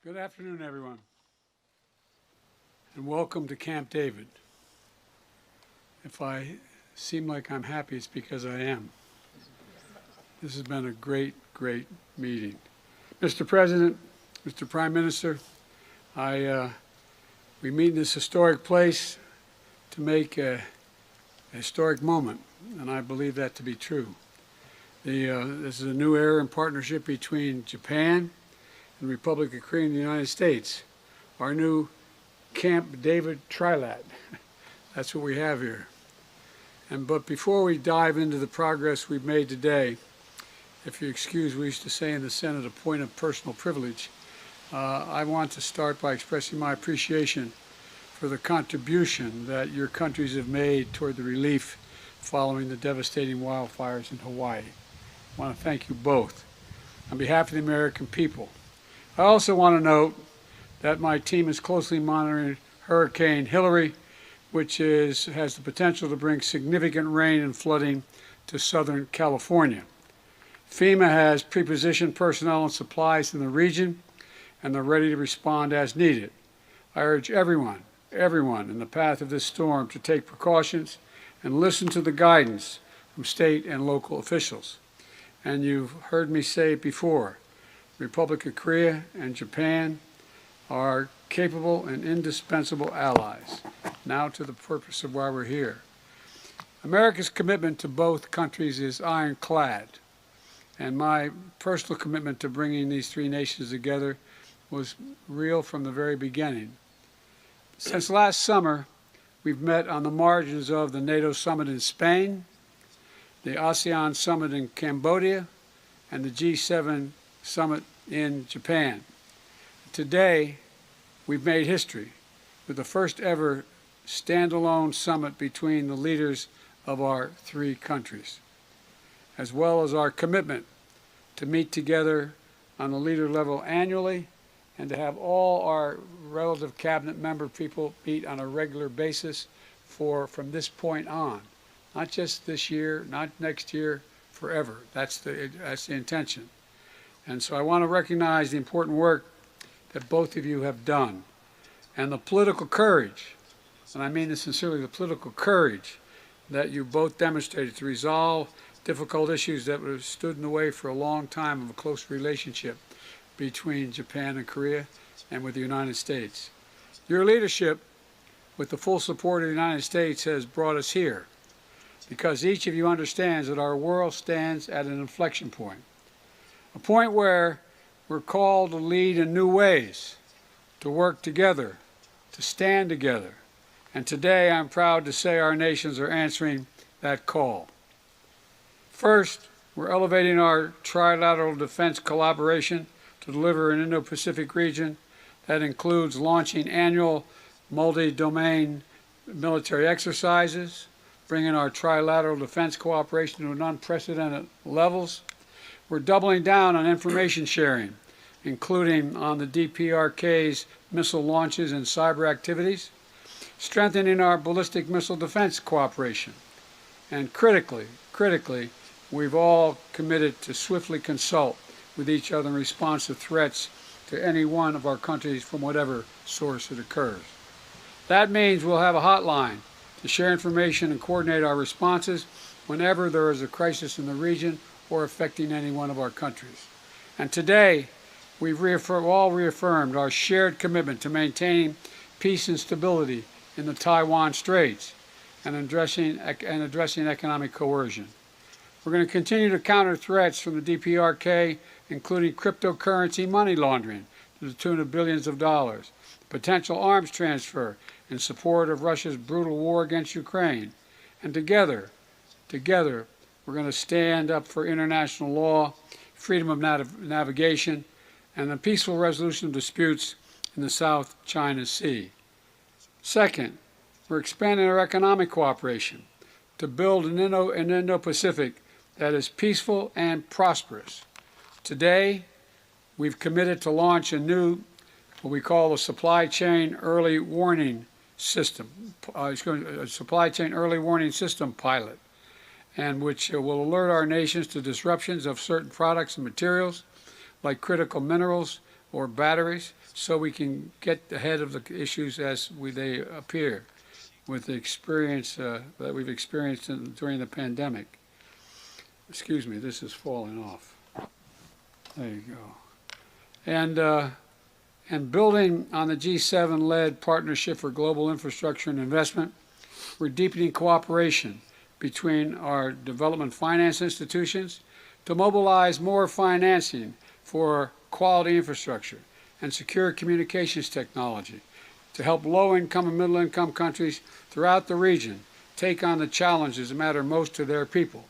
Good afternoon, everyone, and welcome to Camp David. If I seem like I'm happy, it's because I am. This has been a great, great meeting. Mr. President, Mr. Prime Minister, we meet in this historic place to make a historic moment, and I believe that to be true. This is a new era in partnership between Japan and the Republic of Korea and the United States. Our new Camp David Trilat. That's what we have here. But before we dive into the progress we've made today, if you excuse, we used to say in the Senate, a point of personal privilege, I want to start by expressing my appreciation for the contribution that your countries have made toward the relief following the devastating wildfires in Hawaii. I want to thank you both on behalf of the American people. I also want to note that my team is closely monitoring Hurricane Hillary, which has the potential to bring significant rain and flooding to Southern California. FEMA has pre-positioned personnel and supplies in the region, and they're ready to respond as needed. I urge everyone in the path of this storm to take precautions and listen to the guidance from state and local officials. And you've heard me say it before, the Republic of Korea and Japan are capable and indispensable allies. Now to the purpose of why we're here. America's commitment to both countries is ironclad, and my personal commitment to bringing these three nations together was real from the very beginning. Since last summer, we've met on the margins of the NATO summit in Spain, the ASEAN summit in Cambodia, and the G7 summit in Japan. Today, we've made history with the first ever standalone summit between the leaders of our three countries, as well as our commitment to meet together on the leader level annually and to have all our relative cabinet member people meet on a regular basis from this point on. Not just this year, not next year, forever. That's the intention. And so I want to recognize the important work that both of you have done and the political courage, and I mean this sincerely, the political courage that you both demonstrated to resolve difficult issues that have stood in the way for a long time of a close relationship between Japan and Korea and with the United States. Your leadership, with the full support of the United States, has brought us here because each of you understands that our world stands at an inflection point, a point where we're called to lead in new ways, to work together, to stand together. And today I'm proud to say our nations are answering that call. First, we're elevating our trilateral defense collaboration to deliver an Indo-Pacific region that includes launching annual multi-domain military exercises, bringing our trilateral defense cooperation to unprecedented levels. We're doubling down on information sharing, including on the DPRK's missile launches and cyber activities, strengthening our ballistic missile defense cooperation, and critically, we've all committed to swiftly consult with each other in response to threats to any one of our countries from whatever source it occurs. That means we'll have a hotline to share information and coordinate our responses whenever there is a crisis in the region or affecting any one of our countries. And today, we've all reaffirmed our shared commitment to maintaining peace and stability in the Taiwan Straits and addressing economic coercion. We're going to continue to counter threats from the DPRK, including cryptocurrency money laundering to the tune of billions of dollars, potential arms transfer in support of Russia's brutal war against Ukraine. And together, we're going to stand up for international law, freedom of navigation, and the peaceful resolution of disputes in the South China Sea. Second, we're expanding our economic cooperation to build an Indo-Pacific that is peaceful and prosperous. Today, we've committed to launch a new, what we call a supply chain early warning system, supply chain early warning system pilot, and which will alert our nations to disruptions of certain products and materials like critical minerals, or batteries, so we can get ahead of the issues as they appear with the experience that we've experienced during the pandemic. Excuse me, this is falling off. There you go. And building on the G7-led Partnership for Global Infrastructure and Investment, we're deepening cooperation between our development finance institutions to mobilize more financing for quality infrastructure and secure communications technology to help low-income and middle-income countries throughout the region take on the challenges that matter most to their people.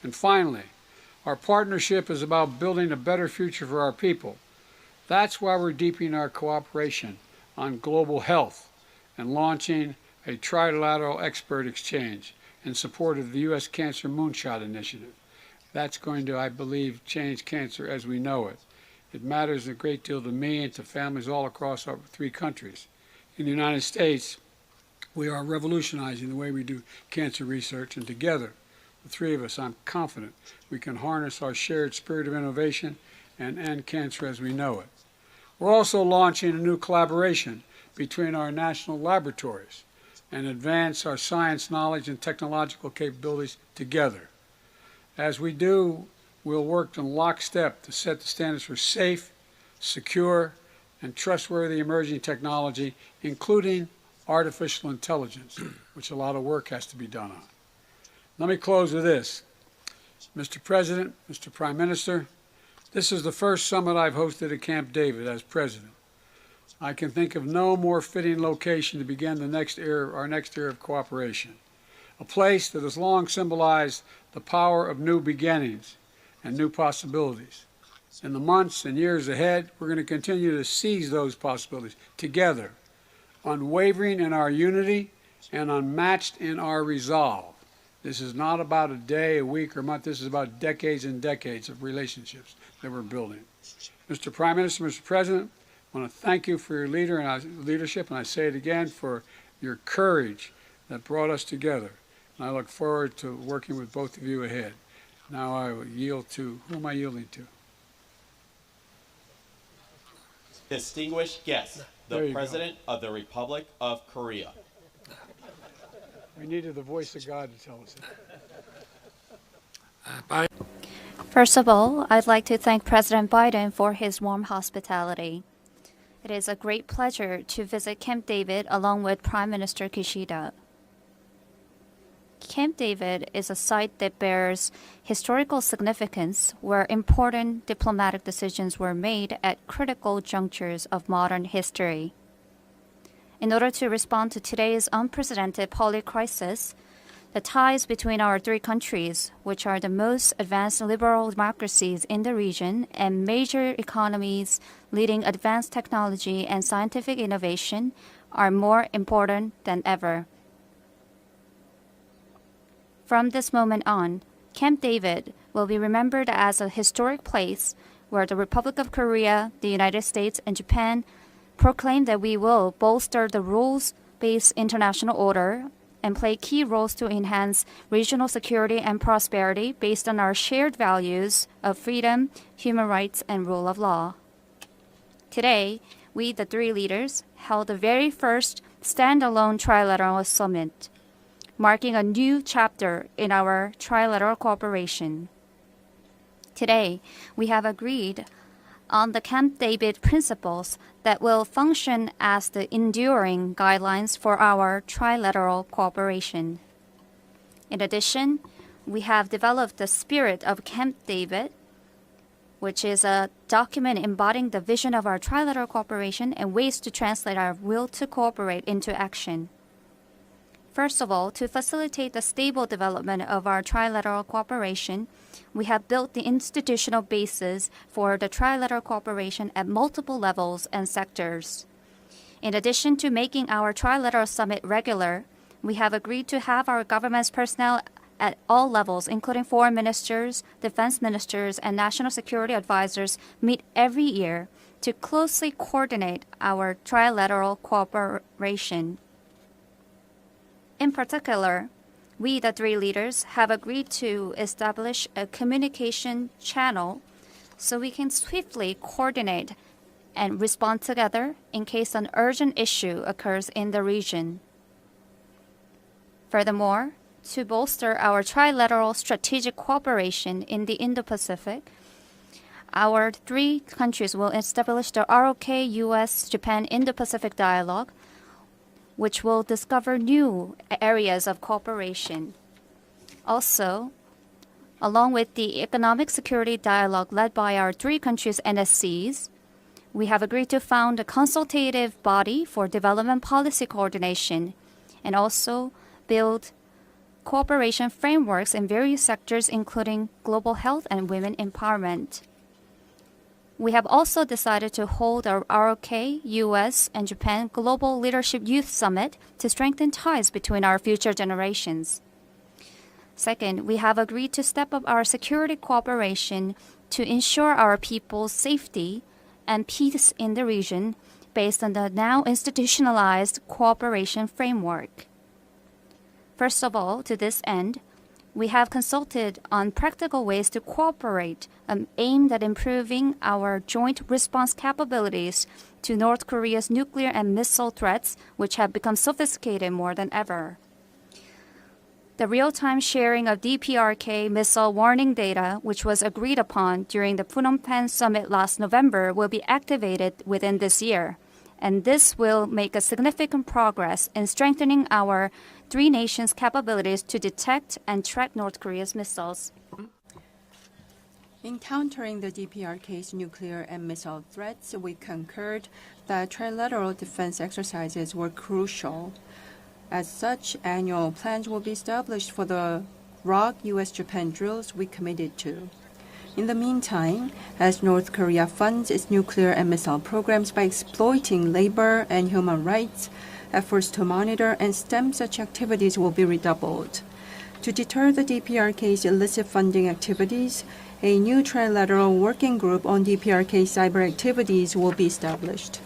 And finally, our partnership is about building a better future for our people. That's why we're deepening our cooperation on global health and launching a trilateral expert exchange in support of the U.S. Cancer Moonshot Initiative. That's going to, I believe, change cancer as we know it. It matters a great deal to me and to families all across our 3 countries. In the United States, we are revolutionizing the way we do cancer research, and together, the 3 of us, I'm confident we can harness our shared spirit of innovation and end cancer as we know it. We're also launching a new collaboration between our national laboratories and advance our science knowledge and technological capabilities together. As we do, we'll work in lockstep to set the standards for safe, secure, and trustworthy emerging technology, including artificial intelligence, which a lot of work has to be done on. Let me close with this. Mr. President, Mr. Prime Minister, this is the first summit I've hosted at Camp David as president. I can think of no more fitting location to begin our next era of cooperation, a place that has long symbolized the power of new beginnings and new possibilities. In the months and years ahead, we're going to continue to seize those possibilities together, unwavering in our unity and unmatched in our resolve. This is not about a day, a week, or a month. This is about decades and decades of relationships that we're building. Mr. Prime Minister, Mr. President, I want to thank you for your leadership, and I say it again, for your courage that brought us together. And I look forward to working with both of you ahead. Now I will yield to, who am I yielding to? Distinguished guest, the President of the Republic of Korea. We needed the voice of God to tell us that. First of all, I'd like to thank President Biden for his warm hospitality. It is a great pleasure to visit Camp David along with Prime Minister Kishida. Camp David is a site that bears historical significance where important diplomatic decisions were made at critical junctures of modern history. In order to respond to today's unprecedented poly crisis, the ties between our 3 countries, which are the most advanced liberal democracies in the region and major economies leading advanced technology and scientific innovation, are more important than ever. From this moment on, Camp David will be remembered as a historic place where the Republic of Korea, the United States, and Japan proclaim that we will bolster the rules-based international order and play key roles to enhance regional security and prosperity based on our shared values of freedom, human rights, and rule of law. Today, we, the 3 leaders, held the very first standalone trilateral summit, marking a new chapter in our trilateral cooperation. Today, we have agreed on the Camp David principles that will function as the enduring guidelines for our trilateral cooperation. In addition, we have developed the spirit of Camp David, which is a document embodying the vision of our trilateral cooperation and ways to translate our will to cooperate into action. First of all, to facilitate the stable development of our trilateral cooperation, we have built the institutional basis for the trilateral cooperation at multiple levels and sectors. In addition to making our trilateral summit regular, we have agreed to have our government's personnel at all levels, including foreign ministers, defense ministers, and national security advisors, meet every year to closely coordinate our trilateral cooperation. In particular, we, the 3 leaders, have agreed to establish a communication channel so we can swiftly coordinate and respond together in case an urgent issue occurs in the region. Furthermore, to bolster our trilateral strategic cooperation in the Indo-Pacific, our three countries will establish the ROK U.S.-Japan Indo-Pacific Dialogue, which will discover new areas of cooperation. Also, along with the Economic Security Dialogue led by our three countries' NSCs, we have agreed to found a consultative body for development policy coordination and also build cooperation frameworks in various sectors, including global health and women empowerment. We have also decided to hold our ROK, US, and Japan Global Leadership Youth Summit to strengthen ties between our future generations. Second, we have agreed to step up our security cooperation to ensure our people's safety and peace in the region based on the now institutionalized cooperation framework. First of all, to this end, we have consulted on practical ways to cooperate aimed at improving our joint response capabilities to North Korea's nuclear and missile threats, which have become sophisticated more than ever. The real-time sharing of DPRK missile warning data, which was agreed upon during the Phnom Penh summit last November, will be activated within this year, and this will make a significant progress in strengthening our three nations' capabilities to detect and track North Korea's missiles. In countering the DPRK's nuclear and missile threats, we concurred that trilateral defense exercises were crucial. As such, annual plans will be established for the ROK U.S.-Japan drills we committed to. In the meantime, as North Korea funds its nuclear and missile programs by exploiting labor and human rights, efforts to monitor and stem such activities will be redoubled. To deter the DPRK's illicit funding activities, a new trilateral working group on DPRK cyber activities will be established.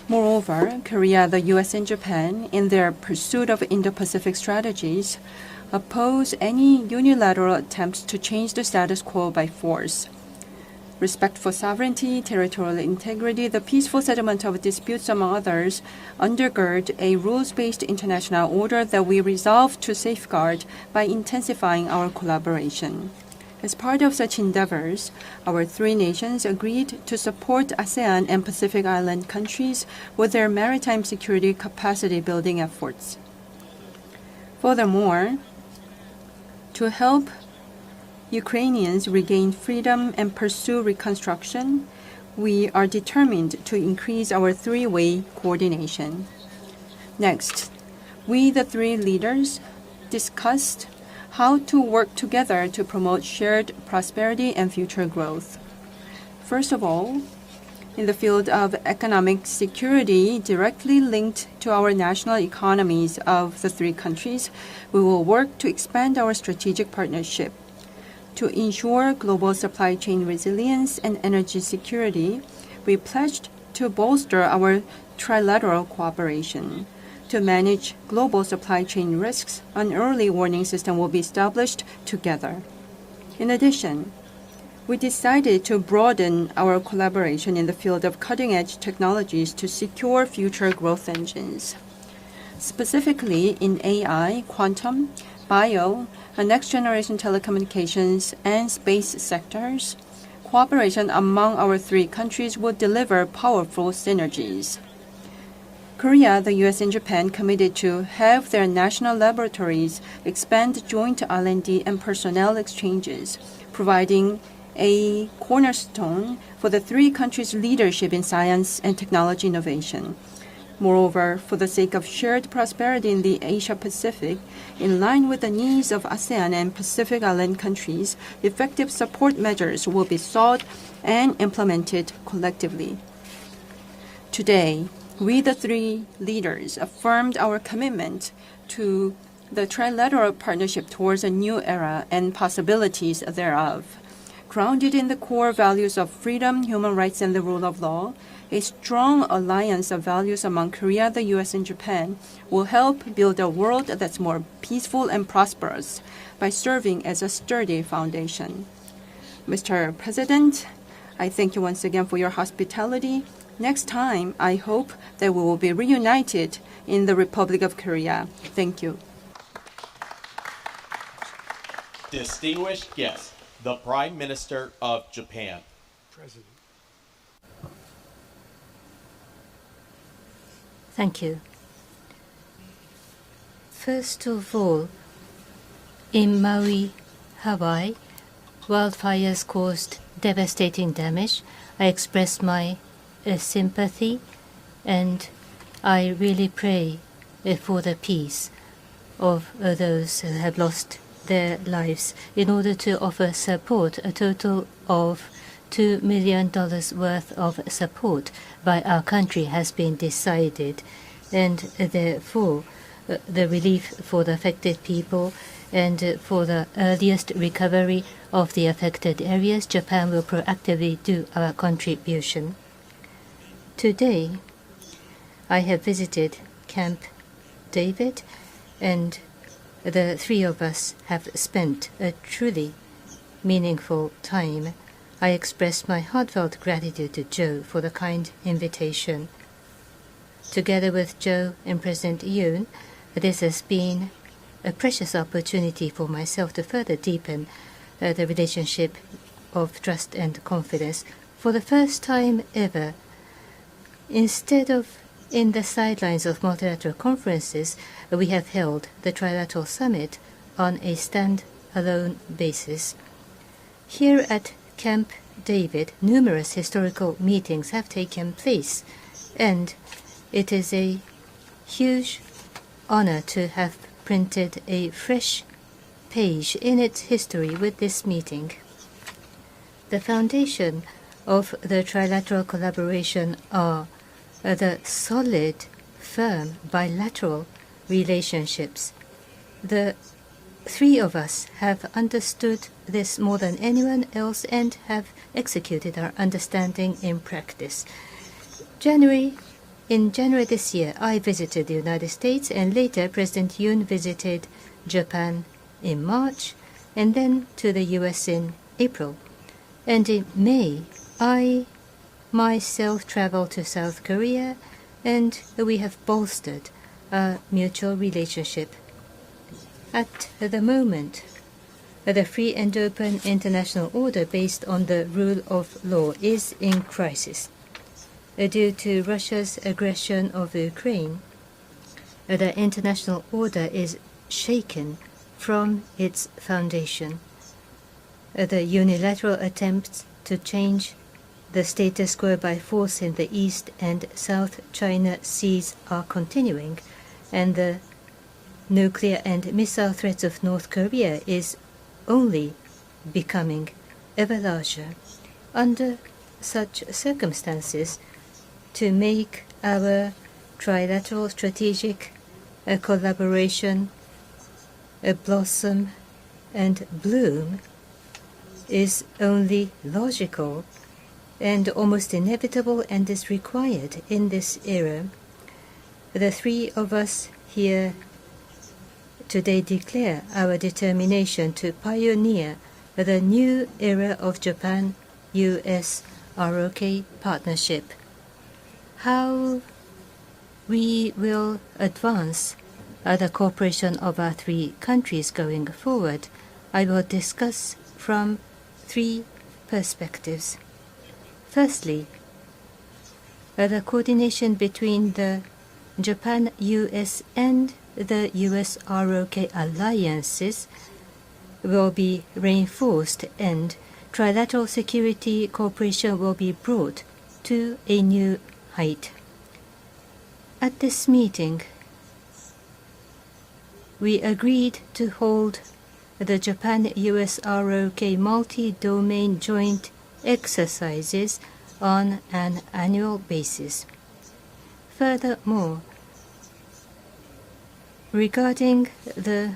Moreover, Korea, the U.S., and Japan, in their pursuit of Indo-Pacific strategies, oppose any unilateral attempts to change the status quo by force. Respect for sovereignty, territorial integrity, the peaceful settlement of disputes, among others, undergird a rules-based international order that we resolve to safeguard by intensifying our collaboration. As part of such endeavors, our three nations agreed to support ASEAN and Pacific Island countries with their maritime security capacity building efforts. Furthermore, to help Ukrainians regain freedom and pursue reconstruction, we are determined to increase our three-way coordination. Next, we, the three leaders, discussed how to work together to promote shared prosperity and future growth. First of all, in the field of economic security directly linked to our national economies of the three countries, we will work to expand our strategic partnership. To ensure global supply chain resilience and energy security, we pledged to bolster our trilateral cooperation. To manage global supply chain risks, an early warning system will be established together. In addition, we decided to broaden our collaboration in the field of cutting-edge technologies to secure future growth engines. Specifically in AI, quantum, bio, and next-generation telecommunications and space sectors, cooperation among our three countries will deliver powerful synergies. Korea, the U.S., and Japan committed to have their national laboratories expand joint R&D and personnel exchanges, providing a cornerstone for the three countries' leadership in science and technology innovation. Moreover, for the sake of shared prosperity in the Asia-Pacific, in line with the needs of ASEAN and Pacific Island countries, effective support measures will be sought and implemented collectively. Today, we, the three leaders, affirmed our commitment to the trilateral partnership towards a new era and possibilities thereof. Grounded in the core values of freedom, human rights, and the rule of law, a strong alliance of values among Korea, the U.S., and Japan will help build a world that's more peaceful and prosperous by serving as a sturdy foundation. Mr. President, I thank you once again for your hospitality. Next time, I hope that we will be reunited in the Republic of Korea. Thank you. Distinguished guests, the Prime Minister of Japan. President. Thank you. First of all, in Maui, Hawaii, wildfires caused devastating damage. I express my sympathy, and I really pray for the peace of those who have lost their lives. In order to offer support, a total of $2 million worth of support by our country has been decided, and therefore the relief for the affected people and for the earliest recovery of the affected areas, Japan will proactively do our contribution. Today, I have visited Camp David, and the three of us have spent a truly meaningful time. I express my heartfelt gratitude to Joe for the kind invitation. Together with Joe and President Yoon, this has been a precious opportunity for myself to further deepen the relationship of trust and confidence. For the first time ever, instead of in the sidelines of multilateral conferences, we have held the Trilateral Summit on a stand-alone basis. Here at Camp David, numerous historical meetings have taken place, and it is a huge honor to have printed a fresh page in its history with this meeting. The foundation of the trilateral collaboration are the solid, firm bilateral relationships. The three of us have understood this more than anyone else and have executed our understanding in practice. In January this year, I visited the United States, and later President Yoon visited Japan in March, and then to the US in April. And in May, I myself traveled to South Korea, and we have bolstered our mutual relationship. At the moment, the free and open international order based on the rule of law is in crisis. Due to Russia's aggression of Ukraine, the international order is shaken from its foundation. The unilateral attempts to change the status quo by force in the East and South China Seas are continuing, and the nuclear and missile threats of North Korea is only becoming ever larger. Under such circumstances, to make our trilateral strategic collaboration blossom and bloom is only logical and almost inevitable, and is required in this era. The three of us here today declare our determination to pioneer the new era of Japan-US ROK partnership. How we will advance the cooperation of our three countries going forward, I will discuss from three perspectives. Firstly, the coordination between the Japan-US and the US-ROK alliances will be reinforced, and trilateral security cooperation will be brought to a new height. At this meeting, we agreed to hold the Japan-US-ROK multi-domain joint exercises on an annual basis. Furthermore, regarding the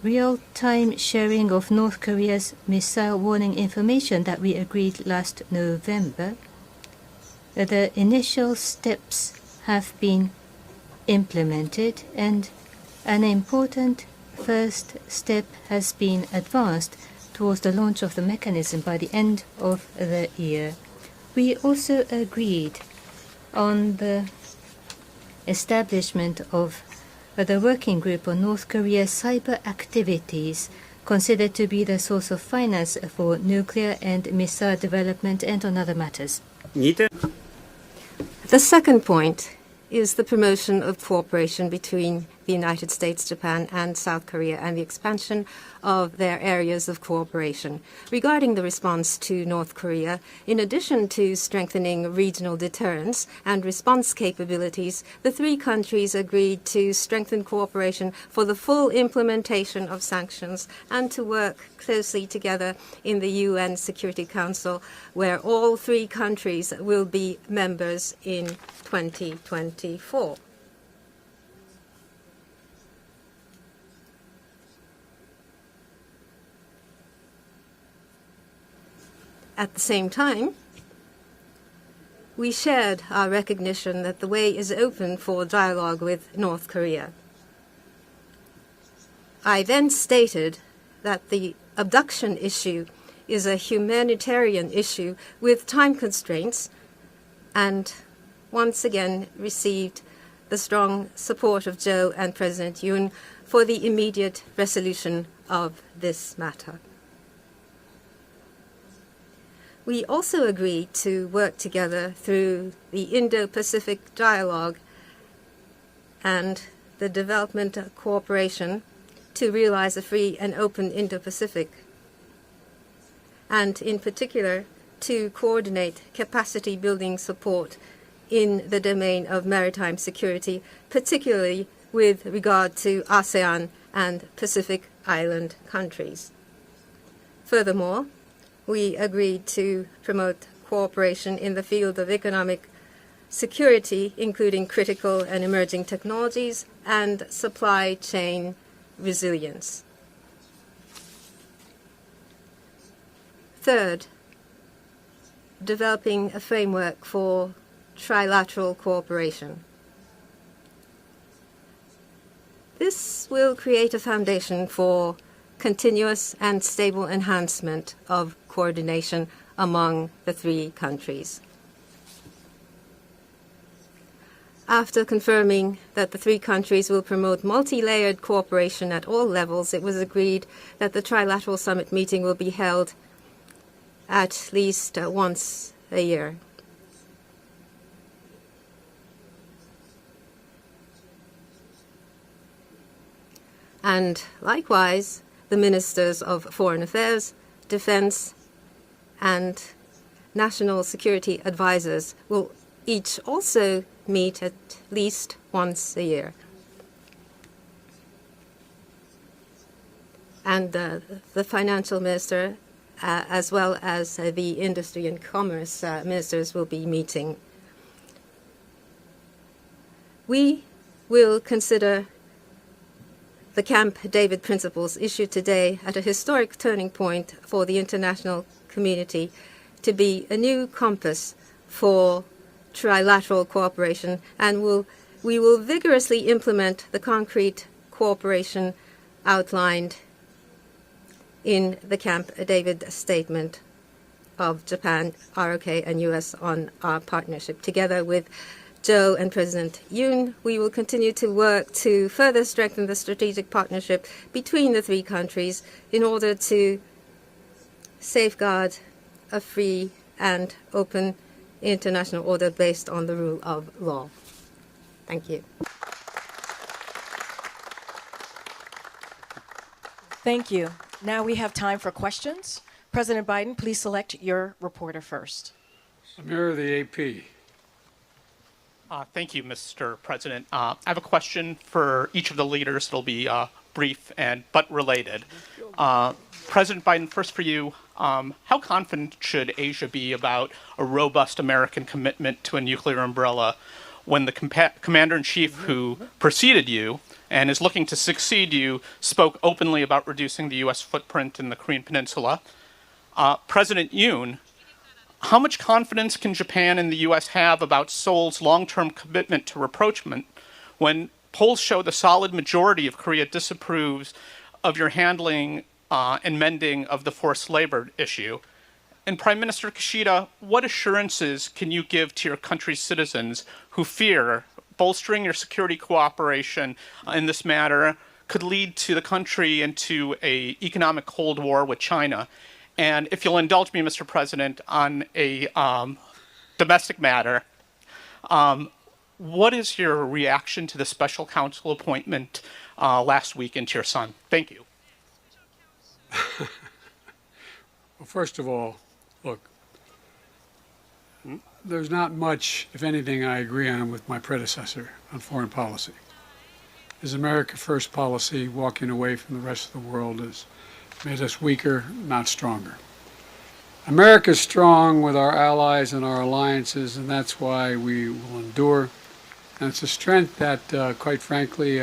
real-time sharing of North Korea's missile warning information that we agreed last November, the initial steps have been implemented, and an important first step has been advanced towards the launch of the mechanism by the end of the year. We also agreed on the establishment of the working group on North Korea's cyber activities considered to be the source of finance for nuclear and missile development and on other matters. The second point is the promotion of cooperation between the United States, Japan, and South Korea, and the expansion of their areas of cooperation. Regarding the response to North Korea, in addition to strengthening regional deterrence and response capabilities, the three countries agreed to strengthen cooperation for the full implementation of sanctions and to work closely together in the UN Security Council, where all three countries will be members in 2024. At the same time, we shared our recognition that the way is open for dialogue with North Korea. I then stated that the abduction issue is a humanitarian issue with time constraints, and once again received the strong support of Joe and President Yoon for the immediate resolution of this matter. We also agreed to work together through the Indo-Pacific Dialogue and the development cooperation to realize a free and open Indo-Pacific, and in particular to coordinate capacity building support in the domain of maritime security, particularly with regard to ASEAN and Pacific Island countries. Furthermore, we agreed to promote cooperation in the field of economic security, including critical and emerging technologies and supply chain resilience. Third, developing a framework for trilateral cooperation. This will create a foundation for continuous and stable enhancement of coordination among the three countries. After confirming that the three countries will promote multi-layered cooperation at all levels, it was agreed that the trilateral summit meeting will be held at least once a year. And likewise, the ministers of foreign affairs, defense, and national security advisors will each also meet at least once a year. And the financial minister, as well as the industry and commerce ministers, will be meeting. We will consider the Camp David principles issued today at a historic turning point for the international community to be a new compass for trilateral cooperation, and we will vigorously implement the concrete cooperation outlined in the Camp David statement of Japan, ROK, and U.S. on our partnership. Together with Joe and President Yoon, we will continue to work to further strengthen the strategic partnership between the three countries in order to safeguard a free and open international order based on the rule of law. Thank you. Thank you. Now we have time for questions. President Biden, please select your reporter first. Samir of the AP. Thank you, Mr. President. I have a question for each of the leaders. It'll be brief but related. President Biden, first for you, how confident should Asia be about a robust American commitment to a nuclear umbrella when the commander-in-chief who preceded you and is looking to succeed you spoke openly about reducing the U.S. footprint in the Korean Peninsula? President Yoon, how much confidence can Japan and the U.S. have about Seoul's long-term commitment to rapprochement when polls show the solid majority of Korea disapproves of your handling and mending of the forced labor issue. And Prime Minister Kishida, what assurances can you give to your country's citizens who fear bolstering your security cooperation in this matter could lead to the country into an economic Cold War with China? And if you'll indulge me, Mr. President, on a domestic matter, what is your reaction to the special counsel appointment last week into your son? Thank you. Well, first of all, look, there's not much, if anything, I agree on with my predecessor on foreign policy. His America First policy, walking away from the rest of the world, has made us weaker, not stronger. America's strong with our allies and our alliances, and that's why we will endure. And it's a strength that, quite frankly,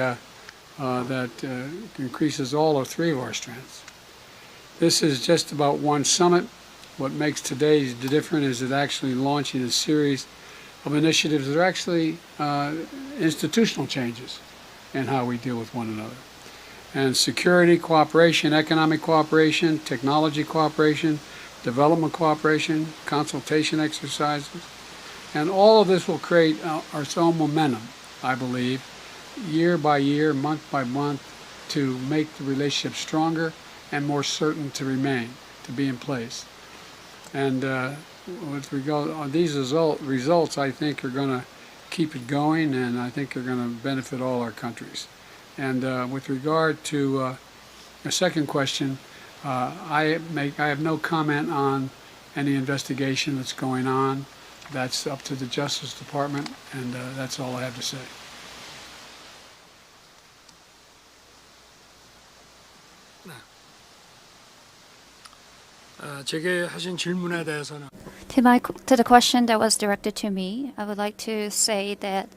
increases all or three of our strengths. This is just about one summit. What makes today different is it actually launching a series of initiatives that are actually institutional changes in how we deal with one another. And security cooperation, economic cooperation, technology cooperation, development cooperation, consultation exercises, and all of this will create its own momentum, I believe, year by year, month by month, to make the relationship stronger and more certain to remain, to be in place. And with regard on these results, I think are going to keep it going, and I think are going to benefit all our countries. And with regard to your second question, I have no comment on any investigation that's going on. That's up to the Justice Department, and that's all I have to say. 제게 하신 질문에 대해서는 To the question that was directed to me, I would like to say that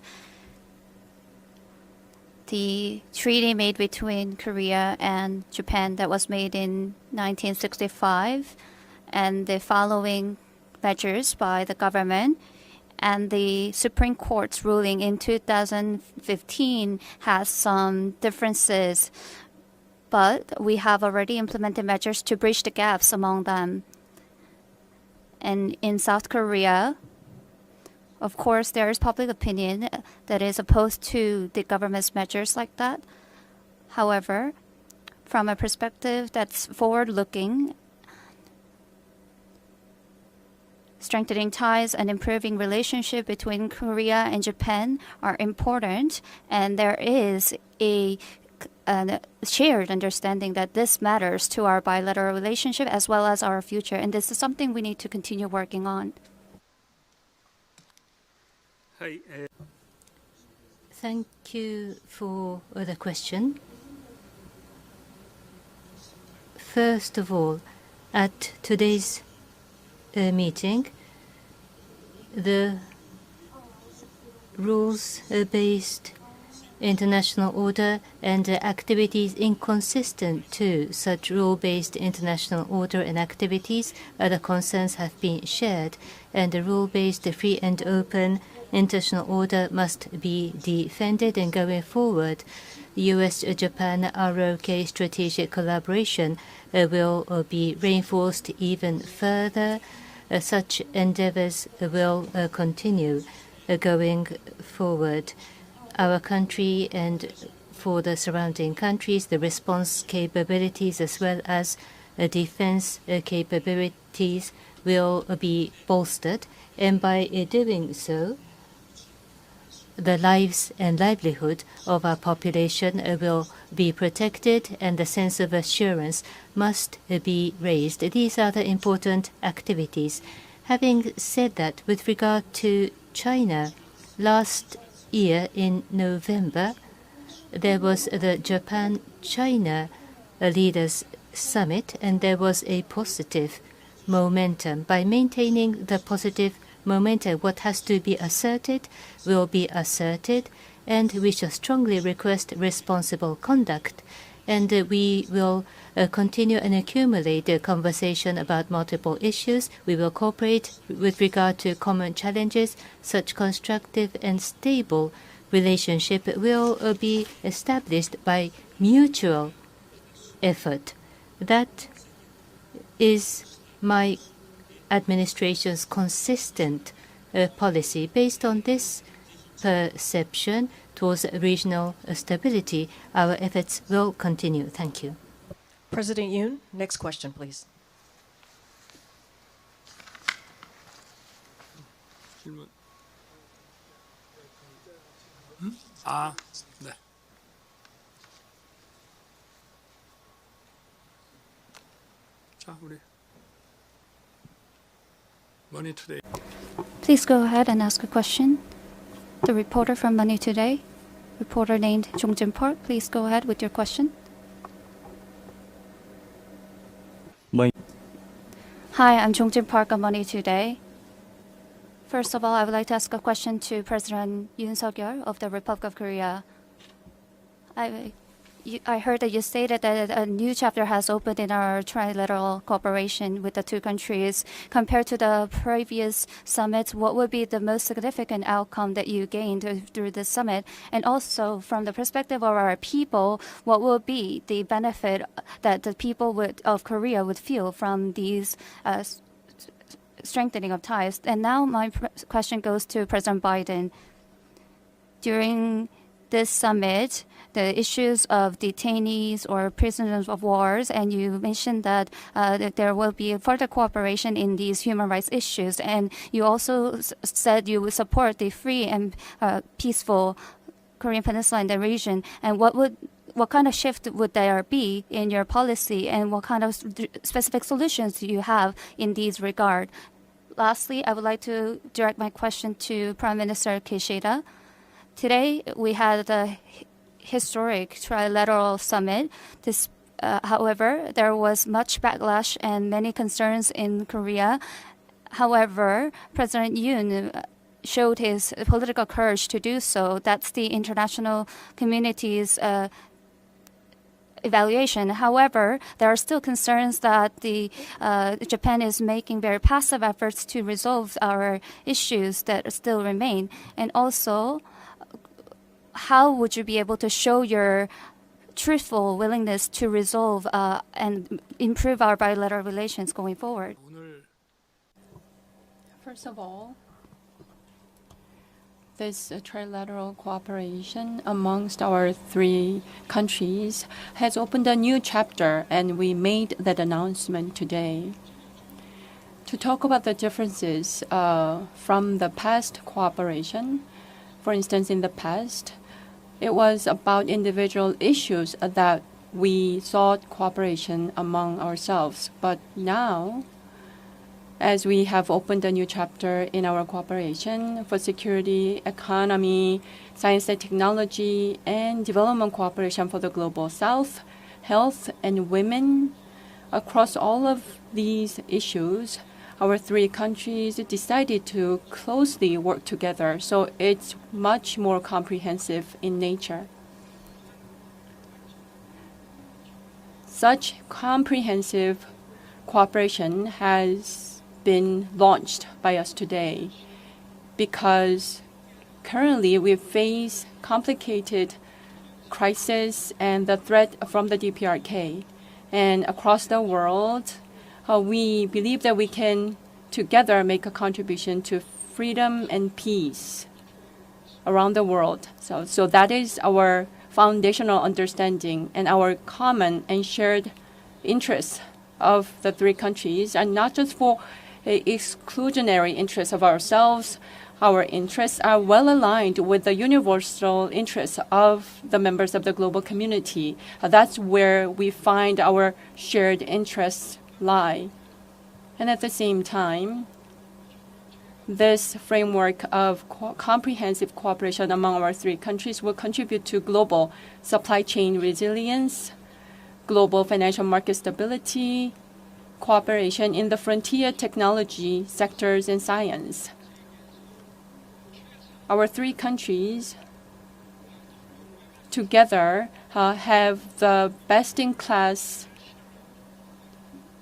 the treaty made between Korea and Japan that was made in 1965 and the following measures by the government and the Supreme Court's ruling in 2015 has some differences, but we have already implemented measures to bridge the gaps among them. And in South Korea, of course, there is public opinion that is opposed to the government's measures like that. However, from a perspective that's forward-looking, strengthening ties and improving relationship between Korea and Japan are important, and there is a shared understanding that this matters to our bilateral relationship as well as our future, and this is something we need to continue working on. Thank you for the question. First of all, at today's meeting, the rules-based international order and activities inconsistent to such rule-based international order and activities, the concerns have been shared, and the rule-based free and open international order must be defended. And going forward, U.S.-Japan ROK strategic collaboration will be reinforced even further. Such endeavors will continue going forward. Our country and for the surrounding countries, the response capabilities as well as defense capabilities will be bolstered, and by doing so, the lives and livelihood of our population will be protected, and the sense of assurance must be raised. These are the important activities. Having said that, with regard to China, last year in November, there was the Japan-China Leaders Summit, and there was a positive momentum. By maintaining the positive momentum, what has to be asserted will be asserted, and we shall strongly request responsible conduct. And we will continue and accumulate a conversation about multiple issues. We will cooperate with regard to common challenges. Such constructive and stable relationship will be established by mutual effort. That is my administration's consistent policy. Based on this perception towards regional stability, our efforts will continue. Thank you. President Yoon, next question, please. 질문. 아, 네. 자, 우리 Money Today. Please go ahead and ask a question. The reporter from Money Today, reporter named Jongjin Park, please go ahead with your question. Hi, I'm Jongjin Park of Money Today. First of all, I would like to ask a question to President Yoon Suk-yeol of the Republic of Korea. I heard that you stated that a new chapter has opened in our trilateral cooperation with the two countries. Compared to the previous summits, what would be the most significant outcome that you gained through this summit? And also, from the perspective of our people, what will be the benefit that the people of Korea would feel from these strengthening of ties? And now my question goes to President Biden. During this summit, the issues of detainees or prisoners of wars, and you mentioned that there will be further cooperation in these human rights issues, and you also said you would support the free and peaceful Korean Peninsula and the region. And what kind of shift would there be in your policy, and what kind of specific solutions do you have in these regard? Lastly, I would like to direct my question to Prime Minister Kishida. Today, we had the historic trilateral summit. However, there was much backlash and many concerns in Korea. However, President Yoon showed his political courage to do so. That's the international community's evaluation. However, there are still concerns that Japan is making very passive efforts to resolve our issues that still remain. And also, how would you be able to show your truthful willingness to resolve and improve our bilateral relations going forward? First of all, this trilateral cooperation amongst our three countries has opened a new chapter, and we made that announcement today. To talk about the differences from the past cooperation, for instance, in the past, it was about individual issues that we sought cooperation among ourselves. But now, as we have opened a new chapter in our cooperation for security, economy, science and technology, and development cooperation for the Global South, health, and women, across all of these issues, our three countries decided to closely work together, so it's much more comprehensive in nature. Such comprehensive cooperation has been launched by us today because currently we face complicated crisis and the threat from the DPRK. And across the world, we believe that we can together make a contribution to freedom and peace around the world. So that is our foundational understanding and our common and shared interests of the three countries, and not just for exclusionary interests of ourselves. Our interests are well aligned with the universal interests of the members of the global community. That's where we find our shared interests lie. And at the same time, this framework of comprehensive cooperation among our three countries will contribute to global supply chain resilience, global financial market stability, cooperation in the frontier technology sectors and science. Our three countries together have the best-in-class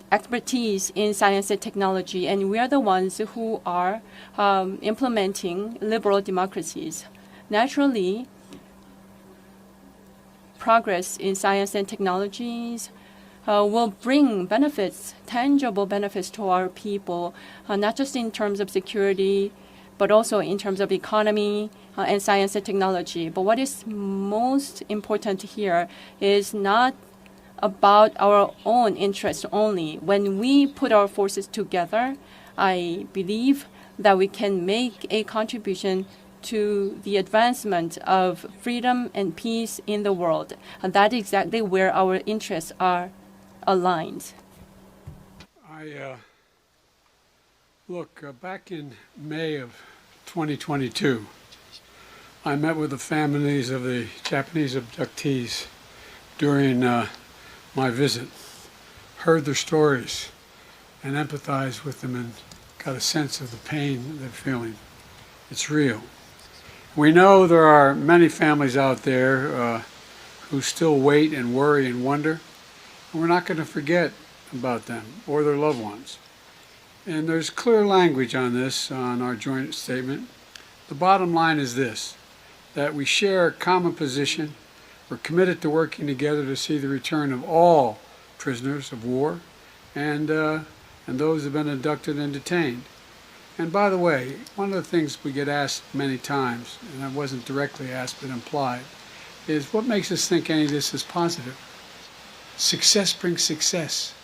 expertise in science and technology, and we are the ones who are implementing liberal democracies. Naturally, progress in science and technologies will bring benefits, tangible benefits to our people, not just in terms of security, but also in terms of economy and science and technology. But what is most important here is not about our own interests only. When we put our forces together, I believe that we can make a contribution to the advancement of freedom and peace in the world. And that's exactly where our interests are aligned. Back in May of 2022, I met with the families of the Japanese abductees during my visit, heard their stories, and empathized with them and got a sense of the pain they're feeling. It's real. We know there are many families out there who still wait and worry and wonder, and we're not going to forget about them or their loved ones. And there's clear language on this on our joint statement. The bottom line is this, that we share a common position. We're committed to working together to see the return of all prisoners of war and those who have been abducted and detained. And by the way, one of the things we get asked many times, and I wasn't directly asked but implied, is what makes us think any of this is positive? Success brings success.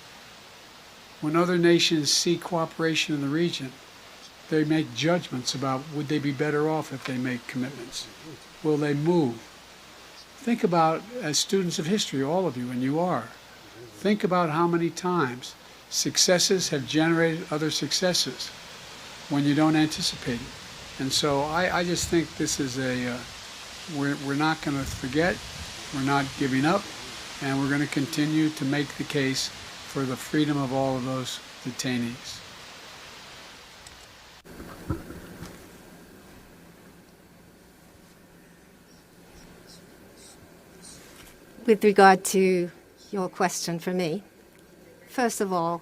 When other nations see cooperation in the region, they make judgments about would they be better off if they make commitments? Will they move? Think about, as students of history, all of you, and you are, think about how many times successes have generated other successes when you don't anticipate it. And so I just think this is we're not going to forget, we're not giving up, and we're going to continue to make the case for the freedom of all of those detainees. With regard to your question for me, first of all,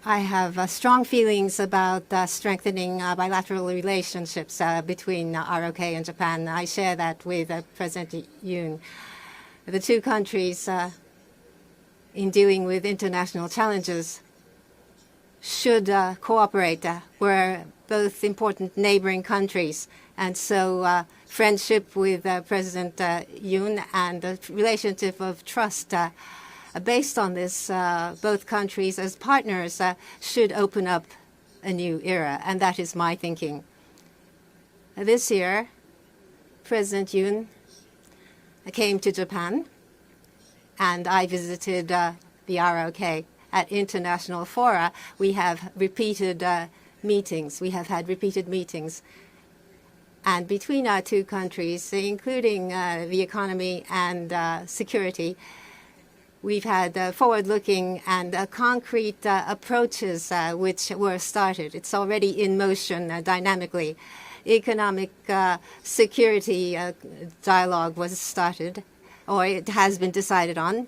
I have strong feelings about strengthening bilateral relationships between ROK and Japan. I share that with President Yoon. The two countries, in dealing with international challenges, should cooperate. We're both important neighboring countries, and so friendship with President Yoon and a relationship of trust based on this, both countries as partners should open up a new era, and that is my thinking. This year, President Yoon came to Japan, and I visited the ROK. At international fora, we have repeated meetings. We have had repeated meetings. And between our two countries, including the economy and security, we've had forward-looking and concrete approaches which were started. It's already in motion dynamically. Economic security dialogue was started, or it has been decided on.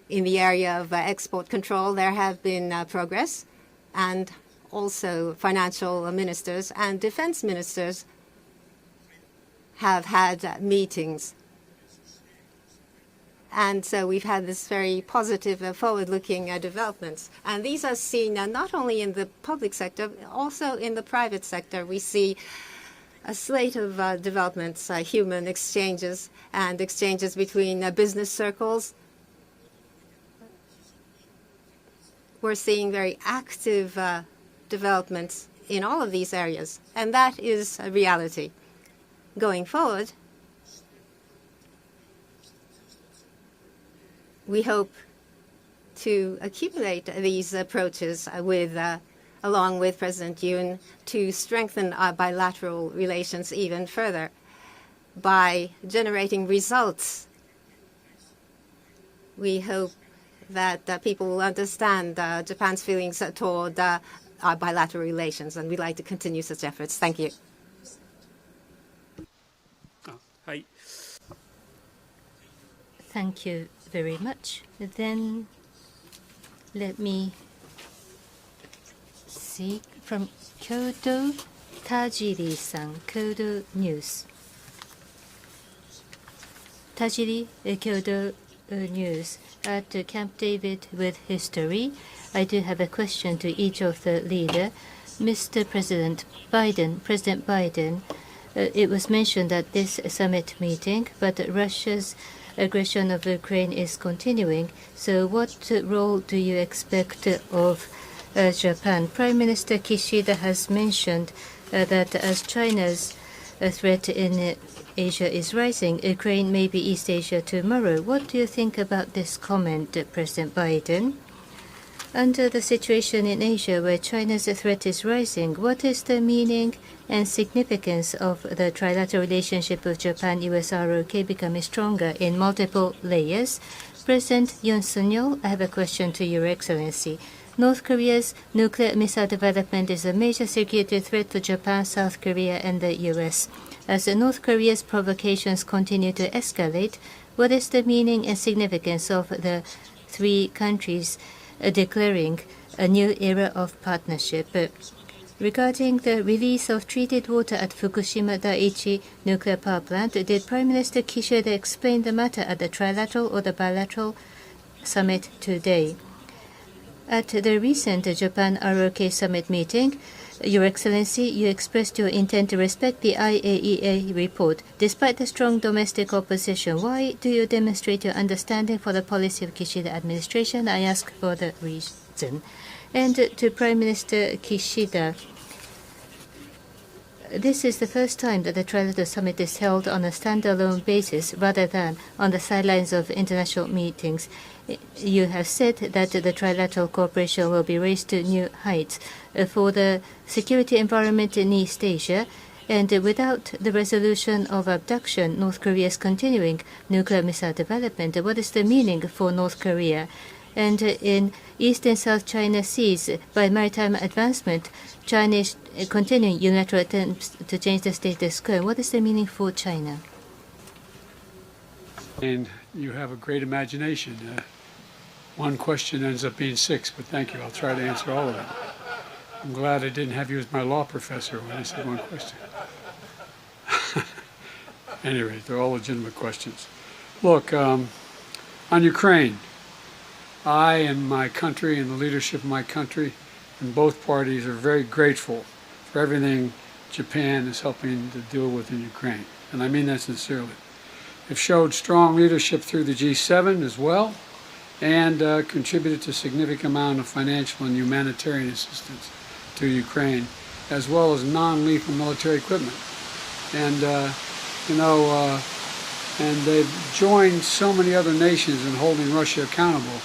In the area of export control, there have been progress, and also financial ministers and defense ministers have had meetings. And so we've had this very positive, forward-looking developments. And these are seen not only in the public sector, but also in the private sector. We see a slate of developments, human exchanges, and exchanges between business circles. We're seeing very active developments in all of these areas, and that is a reality. Going forward, we hope to accumulate these approaches along with President Yoon to strengthen our bilateral relations even further by generating results. We hope that people will understand Japan's feelings toward our bilateral relations, and we'd like to continue such efforts. Thank you. Thank you very much. Then let me see from Kyoto, Tajiri-san, Kyoto News. Tajiri, Kyoto news. At Camp David with history, I do have a question to each of the leader. Mr. President Biden, it was mentioned at this summit meeting, but Russia's aggression of Ukraine is continuing. So what role do you expect of Japan? Prime Minister Kishida has mentioned that as China's threat in Asia is rising, Ukraine may be East Asia tomorrow. What do you think about this comment, President Biden? Under the situation in Asia where China's threat is rising, what is the meaning and significance of the trilateral relationship of Japan-US ROK becoming stronger in multiple layers? President Yoon Suk-yeol, I have a question to Your Excellency. North Korea's nuclear missile development is a major security threat to Japan, South Korea, and the US. As North Korea's provocations continue to escalate, what is the meaning and significance of the three countries declaring a new era of partnership? Regarding the release of treated water at Fukushima Daiichi nuclear power plant, did Prime Minister Kishida explain the matter at the trilateral or the bilateral summit today? At the recent Japan ROK summit meeting, Your Excellency, you expressed your intent to respect the IAEA report. Despite the strong domestic opposition, why do you demonstrate your understanding for the policy of Kishida administration? I ask for the reason. And to Prime Minister Kishida, this is the first time that the Trilateral Summit is held on a standalone basis rather than on the sidelines of international meetings. You have said that the trilateral cooperation will be raised to new heights for the security environment in East Asia. And without the resolution of abduction, North Korea's continuing nuclear missile development. What is the meaning for North Korea? And in East and South China Seas, by maritime advancement, China is continuing unilateral attempts to change the status quo. What is the meaning for China? And you have a great imagination. One question ends up being six, but thank you. I'll try to answer all of them. I'm glad I didn't have you as my law professor when I said one question. Anyway, they're all legitimate questions. Look, on Ukraine, I and my country and the leadership of my country and both parties are very grateful for everything Japan is helping to deal with in Ukraine. And I mean that sincerely. They've showed strong leadership through the G7 as well, and contributed to a significant amount of financial and humanitarian assistance to Ukraine, as well as non-lethal military equipment. And, and they've joined so many other nations in holding Russia accountable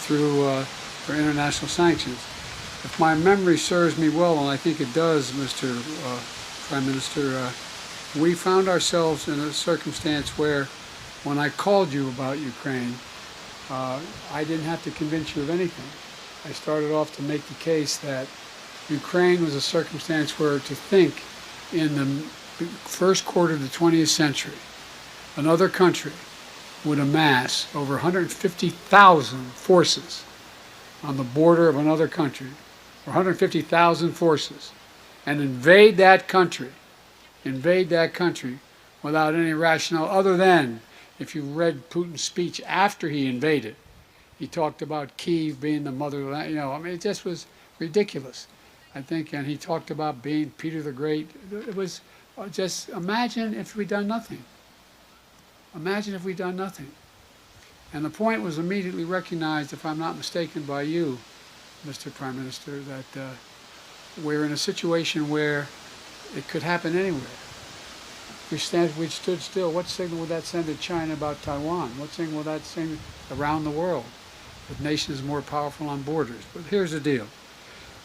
through for international sanctions. If my memory serves me well, and I think it does, Mr. Prime Minister, we found ourselves in a circumstance where when I called you about Ukraine, I didn't have to convince you of anything. I started off to make the case that Ukraine was a circumstance where to think in the first quarter of the 20th century, another country would amass over 150,000 forces on the border of another country, or 150,000 forces, and invade that country without any rationale other than, if you read Putin's speech after he invaded, he talked about Kyiv being the motherland, it just was ridiculous, I think, and he talked about being Peter the Great. It was just, imagine if we'd done nothing. Imagine if we'd done nothing. And the point was immediately recognized, if I'm not mistaken, by you, Mr. Prime Minister, that we're in a situation where it could happen anywhere. We stood still. What signal would that send to China about Taiwan? What signal would that send around the world with nations more powerful on borders? But here's the deal.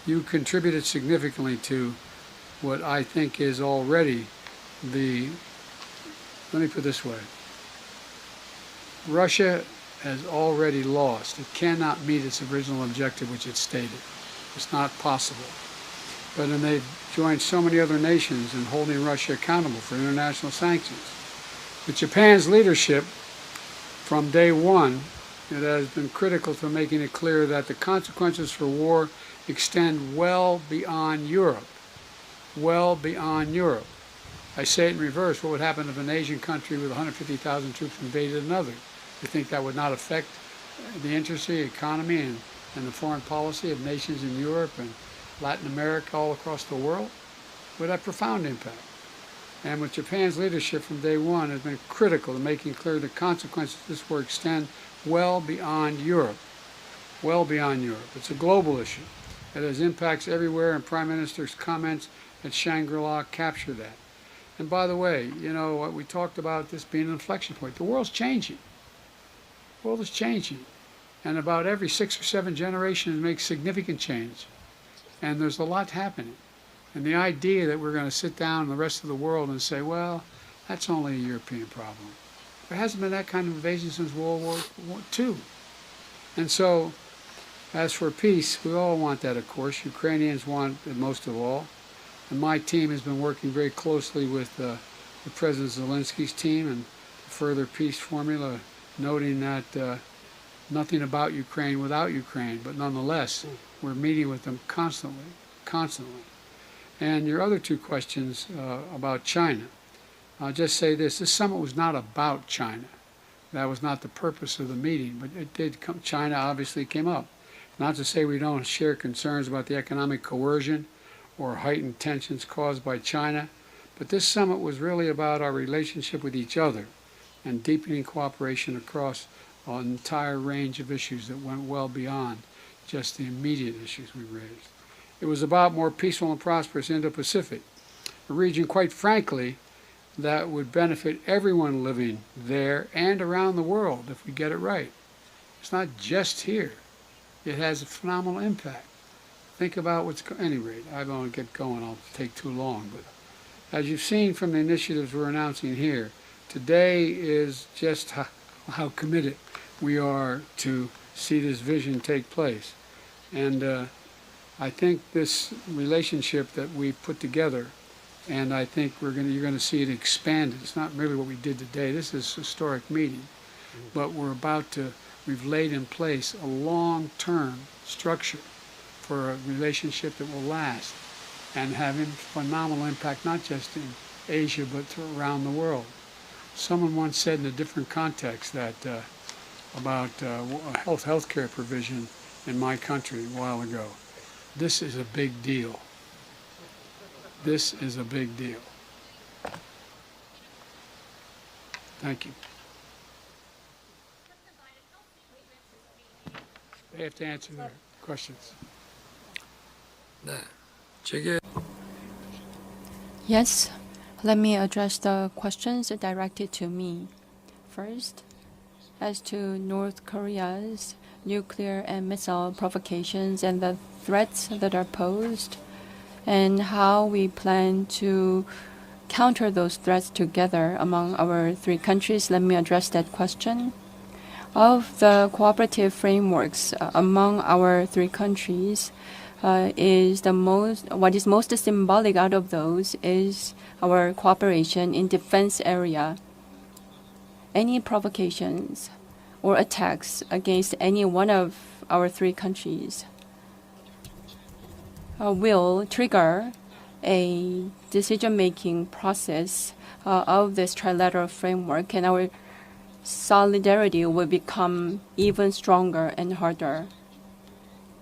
You contributed significantly to what I think is already let me put it this way. Russia has already lost. It cannot meet its original objective, which it stated. It's not possible. But then they've joined so many other nations in holding Russia accountable for international sanctions. With Japan's leadership from day one, it has been critical to making it clear that the consequences for war extend well beyond Europe. Well beyond Europe. I say it in reverse. What would happen if an Asian country with 150,000 troops invaded another? You think that would not affect the industry, economy, and the foreign policy of nations in Europe and Latin America, all across the world? Would have profound impact. And with Japan's leadership from day one has been critical to making clear the consequences of this war extend well beyond Europe. Well beyond Europe. It's a global issue. It has impacts everywhere, and Prime Minister's comments at Shangri-La capture that. And by the way, you know, what we talked about this being an inflection point. The world's changing. The world is changing. And about every 6 or 7 generations makes significant change. And there's a lot happening. And the idea that we're going to sit down in the rest of the world and say, well, that's only a European problem. There hasn't been that kind of invasion since World War II. And so, as for peace, we all want that, of course. Ukrainians want it most of all. And my team has been working very closely with the President Zelensky's team and the further peace formula, noting that nothing about Ukraine without Ukraine, but nonetheless, we're meeting with them constantly. And your other 2 questions about China. I'll just say this summit was not about China. That was not the purpose of the meeting, but it did come, China obviously came up. Not to say we don't share concerns about the economic coercion or heightened tensions caused by China, but this summit was really about our relationship with each other and deepening cooperation across an entire range of issues that went well beyond just the immediate issues we raised. It was about more peaceful and prosperous Indo-Pacific, a region, quite frankly, that would benefit everyone living there and around the world if we get it right. It's not just here. It has a phenomenal impact. Think about what's, at any rate, I won't get going, I'll take too long, but as you've seen from the initiatives we're announcing here, today is just how committed we are to see this vision take place. And I think this relationship that we put together, and I think you're going to see it expanded. It's not merely what we did today. This is a historic meeting, but we've laid in place a long-term structure for a relationship that will last and have a phenomenal impact, not just in Asia, but around the world. Someone once said in a different context that about healthcare provision in my country a while ago. This is a big deal. This is a big deal. Thank you. They have to answer their questions. 네, 제게 Yes, let me address the questions directed to me. First, as to North Korea's nuclear and missile provocations and the threats that are posed, and how we plan to counter those threats together among our 3 countries, let me address that question. Of the cooperative frameworks among our 3 countries, what is most symbolic out of those is our cooperation in defense area. Any provocations or attacks against any one of our 3 countries will trigger a decision-making process of this trilateral framework, and our solidarity will become even stronger and harder.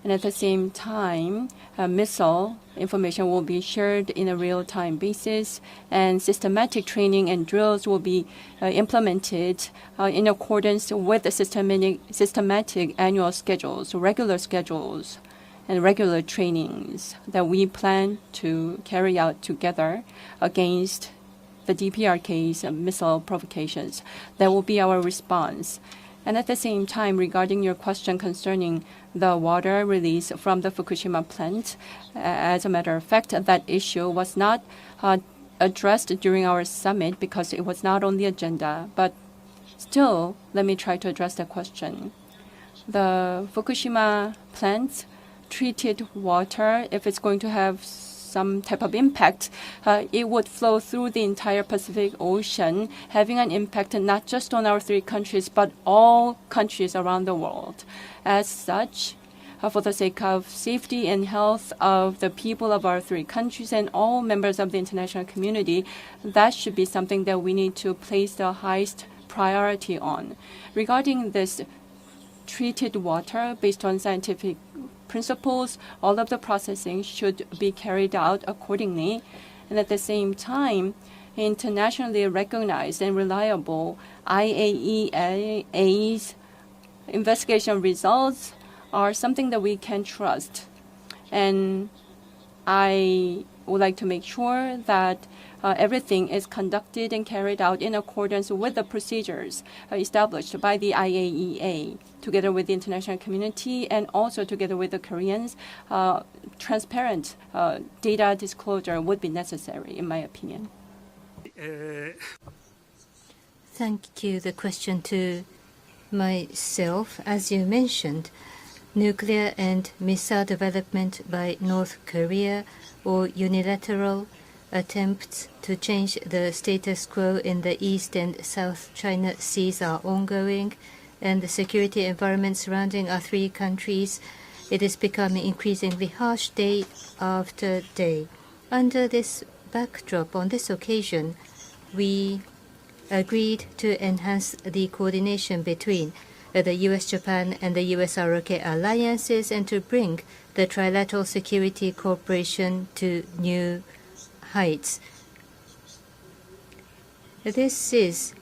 And at the same time, missile information will be shared in a real-time basis, and systematic training and drills will be implemented in accordance with the systematic annual schedules, regular schedules, and regular trainings that we plan to carry out together against the DPRK's missile provocations. That will be our response. And at the same time, regarding your question concerning the water release from the Fukushima plant, as a matter of fact, that issue was not addressed during our summit because it was not on the agenda. But still, let me try to address that question. The Fukushima plant treated water, if it's going to have some type of impact, it would flow through the entire Pacific Ocean, having an impact not just on our 3 countries, but all countries around the world. As such, for the sake of safety and health of the people of our 3 countries and all members of the international community, that should be something that we need to place the highest priority on. Regarding this treated water based on scientific principles, all of the processing should be carried out accordingly. And at the same time, internationally recognized and reliable IAEA's investigation results are something that we can trust. And I would like to make sure that everything is conducted and carried out in accordance with the procedures established by the IAEA, together with the international community and also together with the Koreans. Transparent data disclosure would be necessary, in my opinion. Thank you. The question to myself, as you mentioned, nuclear and missile development by North Korea or unilateral attempts to change the status quo in the East and South China Seas are ongoing, and the security environment surrounding our three countries, it is becoming increasingly harsh day after day. Under this backdrop, on this occasion, we agreed to enhance the coordination between the U.S.-Japan and the U.S.-ROK alliances and to bring the trilateral security cooperation to new heights. This is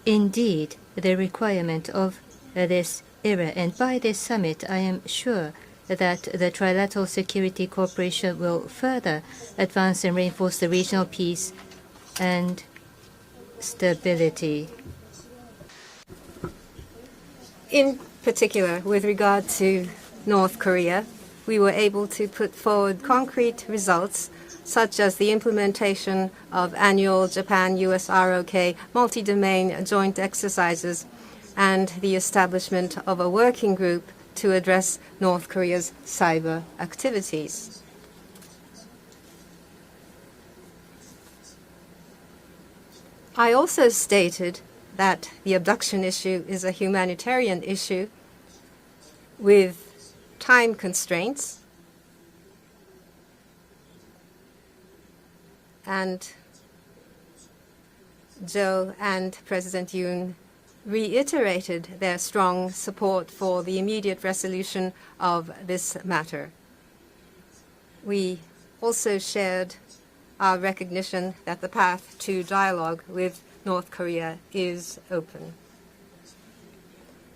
indeed the requirement of this era, and by this summit, I am sure that the trilateral security cooperation will further advance and reinforce the regional peace and stability. In particular, with regard to North Korea, we were able to put forward concrete results such as the implementation of annual Japan-US-ROK multi-domain joint exercises and the establishment of a working group to address North Korea's cyber activities. I also stated that the abduction issue is a humanitarian issue with time constraints, and Joe and President Yoon reiterated their strong support for the immediate resolution of this matter. We also shared our recognition that the path to dialogue with North Korea is open.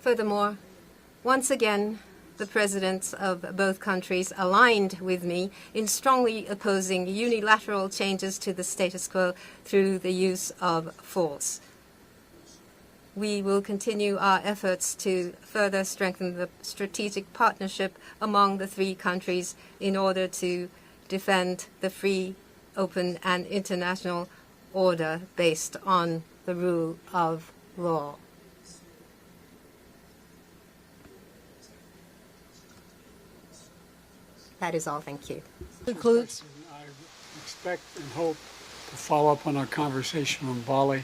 Furthermore, once again, the presidents of both countries aligned with me in strongly opposing unilateral changes to the status quo through the use of force. We will continue our efforts to further strengthen the strategic partnership among the three countries in order to defend the free, open, and international order based on the rule of law. That is all. Thank you. Concludes. I expect and hope to follow up on our conversation on Bali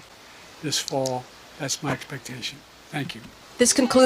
this fall. That's my expectation. Thank you. This concludes.